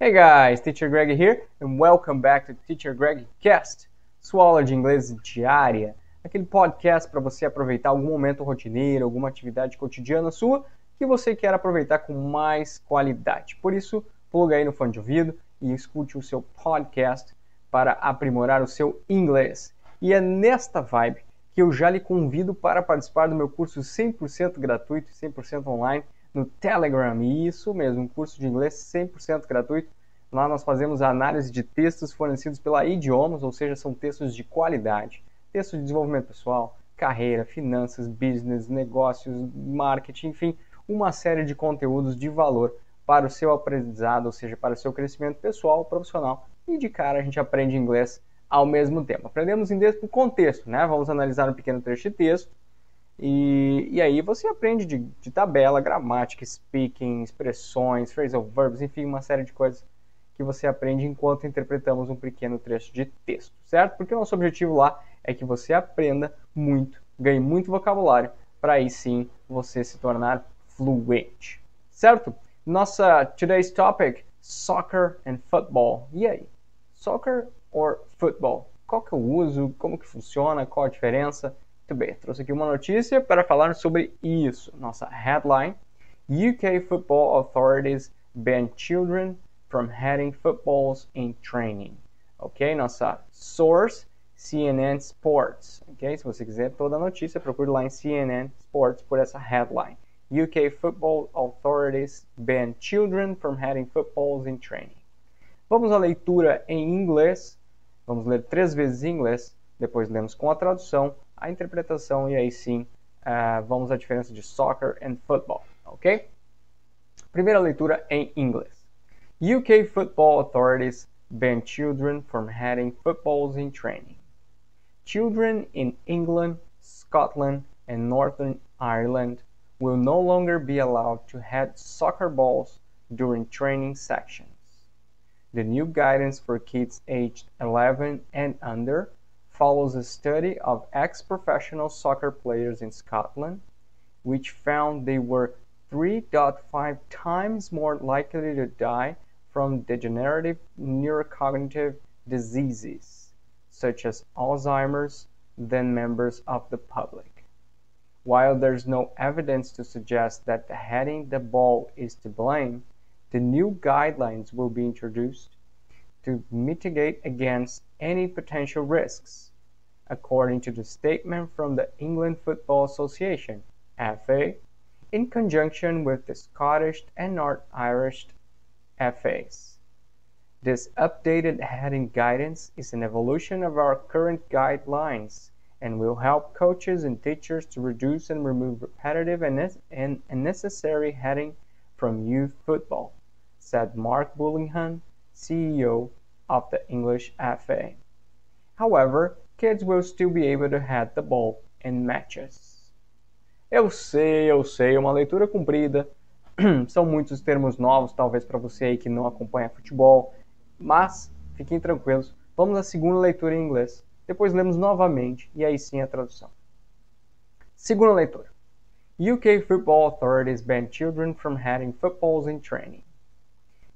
Hey guys, Teacher Greg here and welcome back to Teacher Greg Cast, sua aula de inglês diária, aquele podcast para você aproveitar algum momento rotineiro, alguma atividade cotidiana sua que você quer aproveitar com mais qualidade. Por isso, pluga aí no fone de ouvido e escute o seu podcast para aprimorar o seu inglês. E é nesta vibe que eu já lhe convido para participar do meu curso 100% gratuito e 100% online no Telegram. E isso mesmo, um curso de inglês 100% gratuito. Lá nós fazemos a análise de textos fornecidos pela Idiomas, ou seja, são textos de qualidade. Textos de desenvolvimento pessoal, carreira, finanças, business, negócios, marketing, enfim, uma série de conteúdos de valor para o seu aprendizado, ou seja, para o seu crescimento pessoal, profissional. E de cara a gente aprende inglês ao mesmo tempo. Aprendemos inglês por contexto, né? Vamos analisar um pequeno trecho de texto. E aí você aprende de tabela, gramática, speaking, expressões, phrasal verbs, enfim, uma série de coisas que você aprende enquanto interpretamos um pequeno trecho de texto, certo? Porque o nosso objetivo lá é que você aprenda muito, ganhe muito vocabulário, para aí sim você se tornar fluente, certo? Nossa today's topic, soccer and football. E aí? Soccer or football? Qual que é o uso? Como que funciona? Qual a diferença? Muito bem, trouxe aqui uma notícia para falar sobre isso. Nossa headline: UK football authorities ban children from having footballs in training. Ok? Nossa source, CNN Sports. Ok? Se você quiser toda a notícia, procure lá em CNN Sports por essa headline. UK football authorities ban children from having footballs in training. Vamos à leitura em inglês. Vamos ler 3 vezes em inglês. Depois lemos com a tradução, a interpretação e aí sim vamos à diferença de soccer and football. Ok? Primeira leitura em inglês. UK football authorities ban children from having footballs in training. Children in England, Scotland, and Northern Ireland will no longer be allowed to have soccer balls during training sections. The new guidance for kids aged 11 and under follows a study of ex-professional soccer players in Scotland, which found they were 3.5 times more likely to die from degenerative neurocognitive diseases, such as Alzheimer's, than members of the public. While there's no evidence to suggest that heading the ball is to blame, the new guidelines will be introduced to mitigate against any potential risks, according to the statement from the England Football Association, FA, in conjunction with the Scottish and North Irish FAs. This updated heading guidance is an evolution of our current guidelines and will help coaches and teachers to reduce and remove repetitive and unnecessary heading from youth football, said Mark Bullingham, CEO of the English FA. However, kids will still be able to head the ball in matches. Eu sei, uma leitura comprida. São muitos termos novos, talvez para você aí que não acompanha futebol, mas fiquem tranquilos, vamos à segunda leitura em inglês, depois lemos novamente e aí sim a tradução. Segunda leitura. UK football authorities ban children from having footballs in training.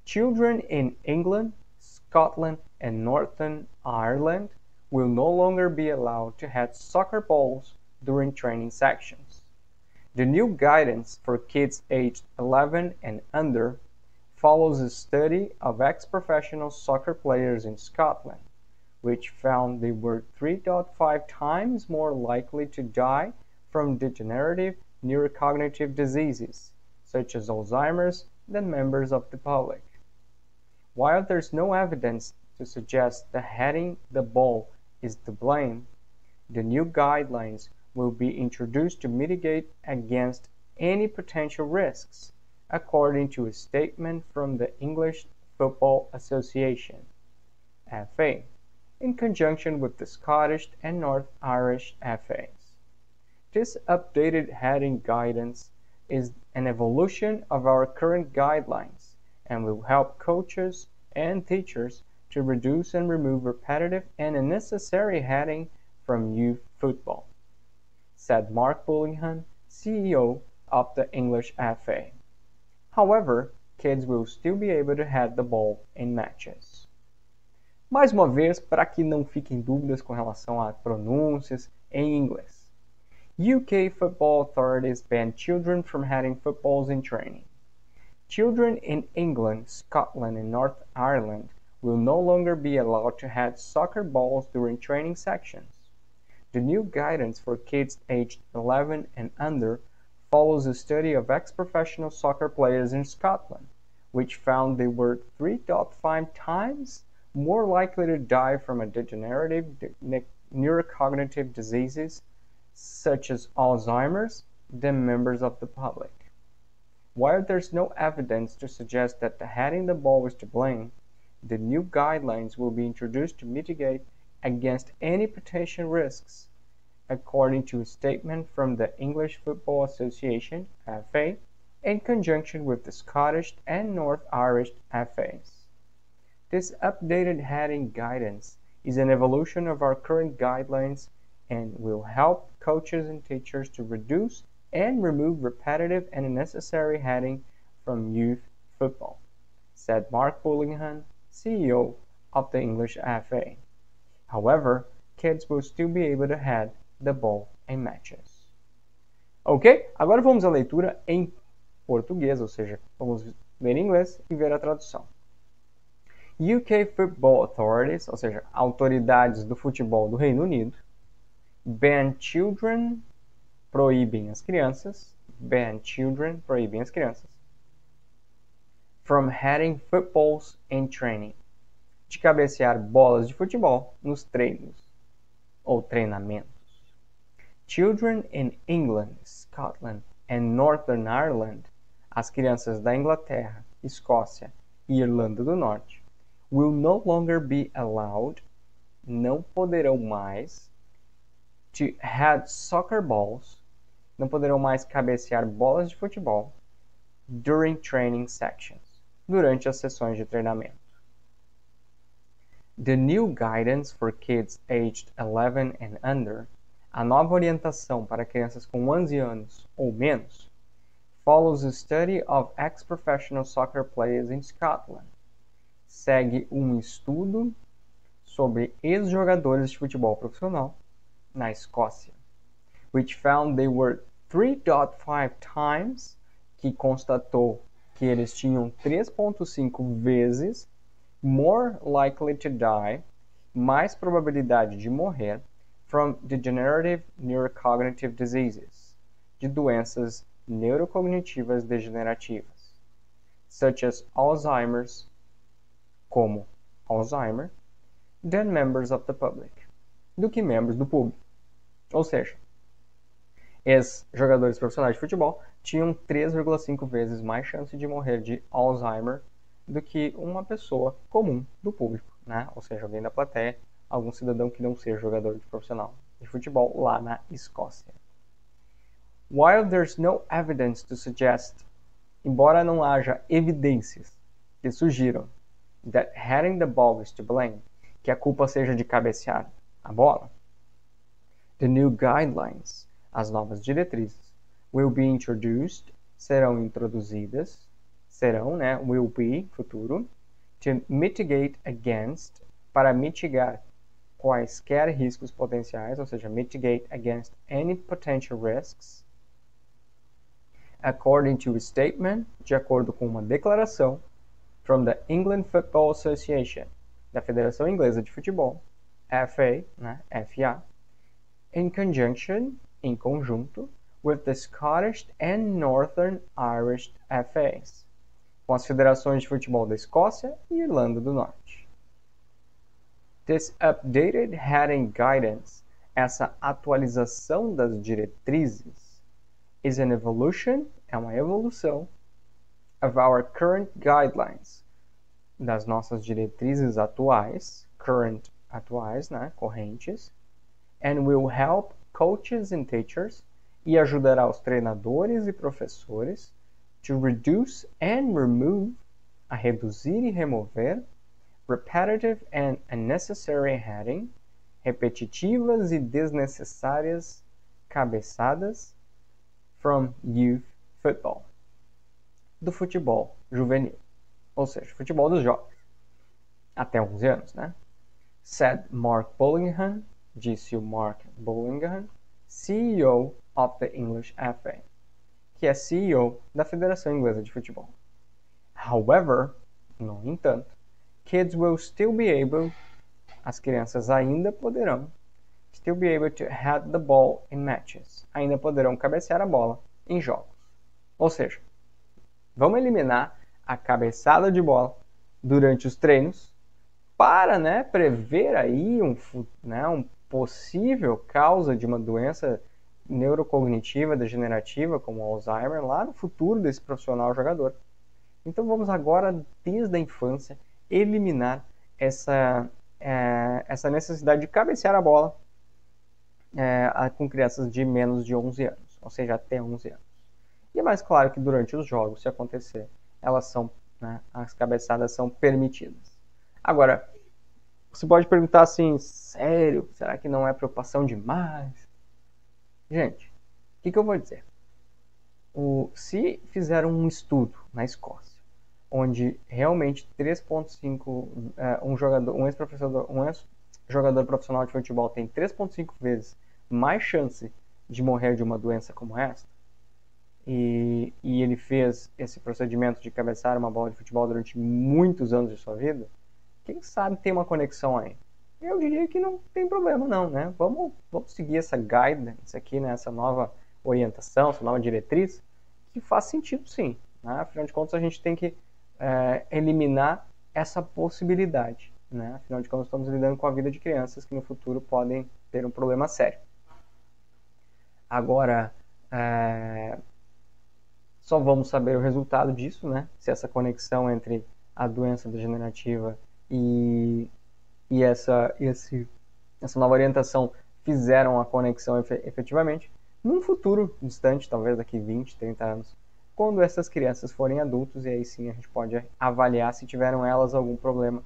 Children in England, Scotland, and Northern Ireland will no longer be allowed to have soccer balls during training sections. The new guidance for kids aged 11 and under follows a study of ex-professional soccer players in Scotland, which found they were 3.5 times more likely to die from degenerative neurocognitive diseases, such as Alzheimer's, than members of the public. While there's no evidence to suggest that heading the ball is to blame, the new guidelines will be introduced to mitigate against any potential risks, according to a statement from the English Football Association, FA, in conjunction with the Scottish and North Irish FAs. This updated heading guidance is an evolution of our current guidelines and will help coaches and teachers to reduce and remove repetitive and unnecessary heading from youth football, said Mark Bullingham, CEO of the English FA. However, kids will still be able to head the ball in matches. Mais uma vez, para que não fiquem dúvidas com relação a pronúncias em inglês. UK football authorities ban children from heading footballs in training. Children in England, Scotland, and Northern Ireland will no longer be allowed to head soccer balls during training sections. The new guidance for kids aged 11 and under follows a study of ex-professional soccer players in Scotland, which found they were 3.5 times more likely to die from a degenerative neurocognitive diseases such as Alzheimer's than members of the public. While there's no evidence to suggest that heading the ball is to blame, the new guidelines will be introduced to mitigate against any potential risks, according to a statement from the English Football Association (FA) in conjunction with the Scottish and North Irish FAs. This updated heading guidance is an evolution of our current guidelines and will help coaches and teachers to reduce and remove repetitive and unnecessary heading from youth football, said Mark Bullingham, CEO of the English FA. However, kids will still be able to head the ball in matches. Ok? Agora vamos à leitura em português, ou seja, vamos ler em inglês e ver a tradução. UK Football Authorities, ou seja, autoridades do futebol do Reino Unido, ban children, proíbem as crianças, from heading footballs in training, de cabecear bolas de futebol nos treinos ou treinamentos. Children in England, Scotland and Northern Ireland, as crianças da Inglaterra, Escócia e Irlanda do Norte, will no longer be allowed, não poderão mais, to head soccer balls, não poderão mais cabecear bolas de futebol, during training sections, durante as sessões de treinamento. The new guidance for kids aged 11 and under, a nova orientação para crianças com 11 anos ou menos, follows a study of ex-professional soccer players in Scotland. Segue estudo sobre ex-jogadores de futebol profissional na Escócia, which found they were 3.5 times, que constatou que eles tinham 3.5 vezes more likely to die, mais probabilidade de morrer, from degenerative neurocognitive diseases, de doenças neurocognitivas degenerativas, such as Alzheimer's, como Alzheimer, than members of the public, do que membros do público. Ou seja, ex-jogadores profissionais de futebol tinham 3,5 vezes mais chance de morrer de Alzheimer do que uma pessoa comum do público, né? Ou seja, alguém da plateia, algum cidadão que não seja jogador de profissional de futebol lá na Escócia. While there's no evidence to suggest, embora não haja evidências que sugiram that heading the ball is to blame, que a culpa seja de cabecear a bola, the new guidelines, as novas diretrizes, will be introduced, serão introduzidas, serão, né, will be, futuro, to mitigate against, para mitigar quaisquer riscos potenciais, ou seja, mitigate against any potential risks, according to a statement, de acordo com uma declaração, from the England Football Association, da Federação Inglesa de Futebol, FA, né, FA, in conjunction, em conjunto, with the Scottish and Northern Irish FAs, com as federações de futebol da Escócia e Irlanda do Norte. This updated heading guidance, essa atualização das diretrizes, is an evolution, é uma evolução, of our current guidelines, das nossas diretrizes atuais, current atuais, né, correntes, and will help coaches and teachers, e ajudará os treinadores e professores, to reduce and remove, a reduzir e remover, repetitive and unnecessary heading, repetitivas e desnecessárias cabeçadas, from youth football, do futebol juvenil, ou seja, futebol dos jovens, até 11 anos, né? Said Mark Bullingham, disse o Mark Bullingham, CEO of the English FA, que é CEO da Federação Inglesa de Futebol. However, no entanto, kids will still be able, as crianças ainda poderão, still be able to head the ball in matches, ainda poderão cabecear a bola em jogos. Ou seja, vamos eliminar a cabeçada de bola durante os treinos para, né, prever aí um possível causa de uma doença neurocognitiva degenerativa como Alzheimer lá no futuro desse profissional jogador. Então vamos agora, desde a infância, eliminar essa necessidade de cabecear a bola com crianças de menos de 11 anos, ou seja, até 11 anos. E é mais claro que durante os jogos, se acontecer, as cabeçadas são permitidas. Agora, você pode perguntar assim, sério, será que não é preocupação demais? Gente, o que eu vou dizer? Se fizeram um estudo na Escócia, onde realmente 3,5 um ex-jogador profissional de futebol tem 3,5 vezes mais chance de morrer de uma doença como esta, e ele fez esse procedimento de cabeçar uma bola de futebol durante muitos anos de sua vida, quem sabe tem uma conexão aí. Eu diria que não tem problema não, né? Vamos seguir essa guidance aqui, né? Essa nova orientação, essa nova diretriz, que faz sentido sim. Né? Afinal de contas, a gente tem que eliminar essa possibilidade. Né? Afinal de contas, estamos lidando com a vida de crianças que no futuro podem ter um problema sério. Agora, só vamos saber o resultado disso, né? Se essa conexão entre a doença degenerativa e essa nova orientação fizeram a conexão efetivamente num futuro distante, talvez daqui 20, 30 anos, quando essas crianças forem adultos, e aí sim a gente pode avaliar se tiveram elas algum problema,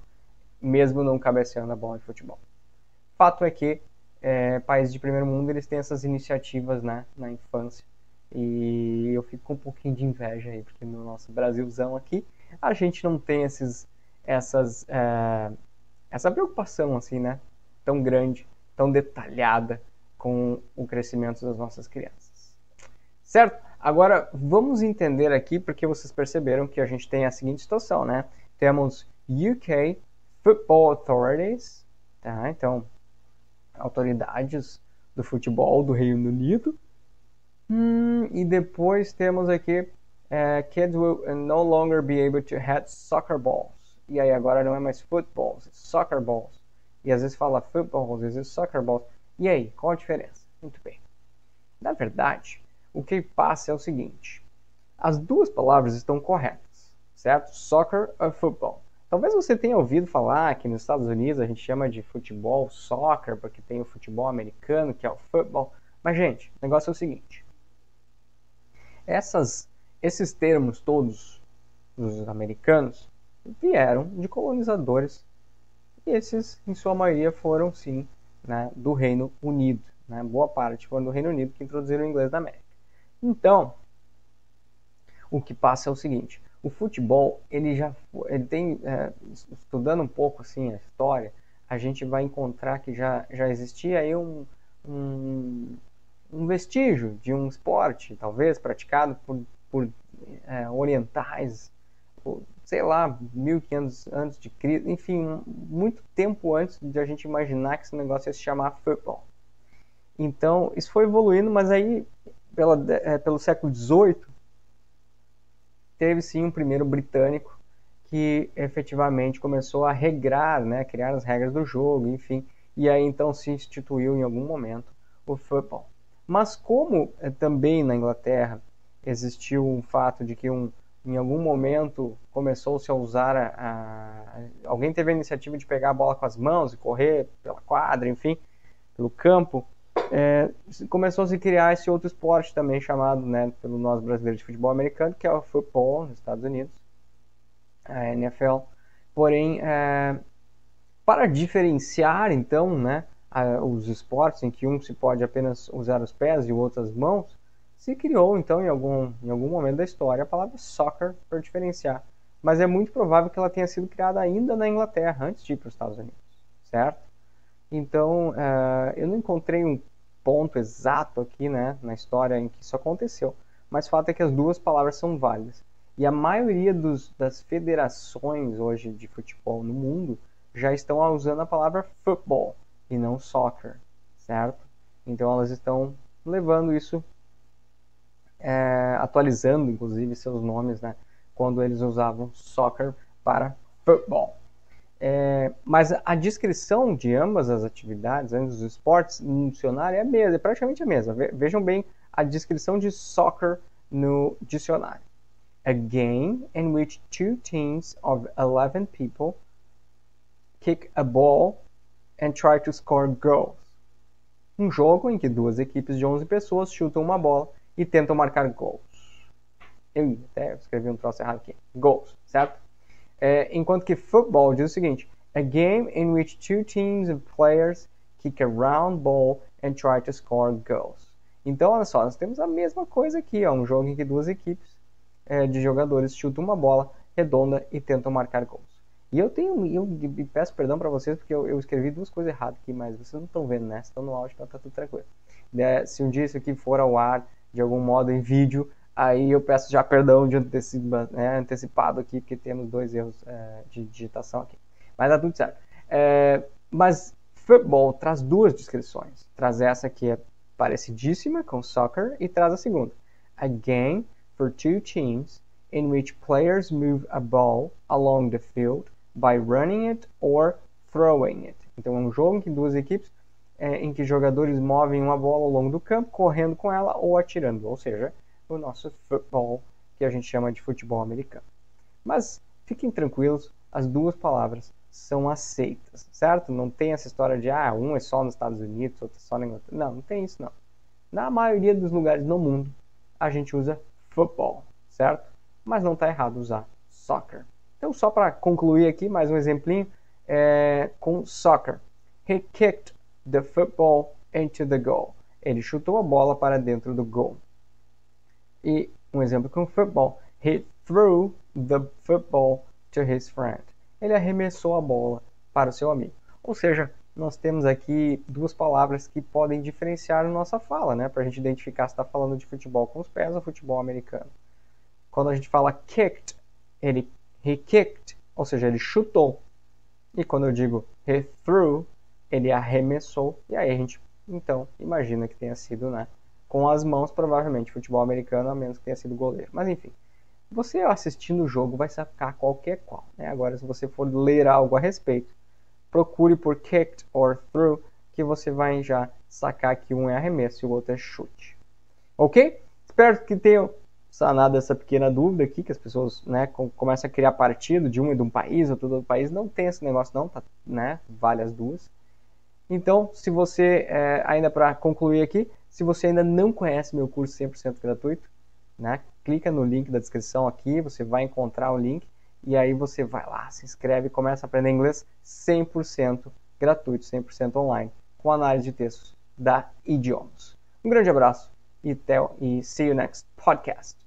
mesmo não cabeceando a bola de futebol. Fato é que países de primeiro mundo, eles têm essas iniciativas, né, na infância, e eu fico com um pouquinho de inveja aí, porque no nosso Brasilzão aqui, a gente não tem essa preocupação assim, né, tão grande, tão detalhada com o crescimento das nossas crianças. Certo? Agora, vamos entender aqui, porque vocês perceberam que a gente tem a seguinte situação, né? Temos UK Football Authorities, tá? Então, autoridades do futebol do Reino Unido. E depois temos aqui kids will no longer be able to head soccer balls. E aí agora não é mais footballs, é soccer balls. E às vezes fala footballs, às vezes soccer balls. E aí, qual a diferença? Muito bem. Na verdade, o que passa é o seguinte. As duas palavras estão corretas, certo? Soccer ou football. Talvez você tenha ouvido falar que nos Estados Unidos a gente chama de futebol soccer, porque tem o futebol americano, que é o football. Mas, gente, o negócio é o seguinte. Esses termos todos dos americanos vieram de colonizadores, e esses, em sua maioria, foram, sim, né, do Reino Unido. Né? Boa parte foram do Reino Unido que introduziram o inglês na América. Então, o que passa é o seguinte, o futebol, ele tem, estudando um pouco assim a história, a gente vai encontrar que já existia aí um vestígio de um esporte, talvez, praticado por orientais, sei lá, 1500 antes de Cristo, enfim, muito tempo antes de a gente imaginar que esse negócio ia se chamar futebol. Então, isso foi evoluindo, mas aí, pelo século XVIII, teve sim um primeiro britânico que efetivamente começou a regrar, né, criar as regras do jogo, enfim, e aí então se instituiu em algum momento o futebol. Mas como também na Inglaterra existiu um fato de que em algum momento começou-se a usar, alguém teve a iniciativa de pegar a bola com as mãos e correr pela quadra, enfim, pelo campo, começou a se criar esse outro esporte também chamado, né, pelo nós brasileiros de futebol americano, que é o futebol nos Estados Unidos, a NFL. Porém, para diferenciar então, né, os esportes em que um se pode apenas usar os pés e o outro as mãos, se criou então em algum momento da história a palavra soccer para diferenciar mas é muito provável que ela tenha sido criada ainda na Inglaterra, antes de ir para os Estados Unidos, certo? Então, eu não encontrei um ponto exato aqui, né, na história em que isso aconteceu, mas o fato é que as duas palavras são válidas. E a maioria das federações hoje de futebol no mundo já estão usando a palavra football e não soccer, certo? Então elas estão levando isso, atualizando inclusive seus nomes, né, quando eles usavam soccer para football. Mas a descrição de ambas as atividades, ambos os esportes, no dicionário é a mesma, é praticamente a mesma. Vejam bem a descrição de soccer no dicionário. A game in which two teams of 11 people kick a ball and try to score goals. Um jogo em que duas equipes de 11 pessoas chutam uma bola e tentam marcar gols. Eu até escrevi um troço errado aqui. Goals, certo? Enquanto que football diz o seguinte: a game in which two teams of players kick a round ball and try to score goals. Então, olha só, nós temos a mesma coisa aqui, um jogo em que duas equipes de jogadores chutam uma bola redonda e tentam marcar gols. E eu peço perdão para vocês porque eu escrevi duas coisas erradas aqui, mas vocês não estão vendo, né? Estão no áudio, então tá tudo tranquilo. Se um dia isso aqui for ao ar de algum modo em vídeo, aí eu peço já perdão de antecipado aqui, porque temos 2 erros de digitação aqui. Mas tá tudo certo. Mas football traz 2 descrições. Traz essa que é parecidíssima com soccer e traz a segunda. A game for two teams in which players move a ball along the field by running it or throwing it. Então é um jogo em que duas equipes em que jogadores movem uma bola ao longo do campo, correndo com ela ou atirando, ou seja, o nosso football, que a gente chama de futebol americano. Mas fiquem tranquilos, as duas palavras são aceitas, certo? Não tem essa história de um é só nos Estados Unidos, outro é só na Inglaterra. Não tem isso não. Na maioria dos lugares no mundo, a gente usa football, certo? Mas não está errado usar soccer. Então, só para concluir aqui, mais um exemplinho com soccer. He kicked the football into the goal. Ele chutou a bola para dentro do gol. E um exemplo com football. He threw the football to his friend. Ele arremessou a bola para o seu amigo. Ou seja, nós temos aqui duas palavras que podem diferenciar a nossa fala, né? Para a gente identificar se está falando de futebol com os pés ou futebol americano. Quando a gente fala kicked, he kicked, ou seja, ele chutou. E quando eu digo he threw, ele arremessou. E aí a gente, então, imagina que tenha sido, né, com as mãos, provavelmente, futebol americano, a menos que tenha sido goleiro. Mas enfim, você assistindo o jogo vai sacar qualquer qual, né? Agora, se você for ler algo a respeito, procure por kicked or threw, que você vai já sacar que um é arremesso e o outro é chute. Ok? Espero que tenham sanado essa pequena dúvida aqui, que as pessoas, né, começam a criar partido de um país ou todo país. Não tem esse negócio não, tá, né? Vale as duas. Então, se você, ainda para concluir aqui, se você ainda não conhece meu curso 100% gratuito, né, clica no link da descrição aqui, você vai encontrar o link, e aí você vai lá, se inscreve e começa a aprender inglês 100% gratuito, 100% online, com análise de textos da Idiomas. Um grande abraço e see you next podcast.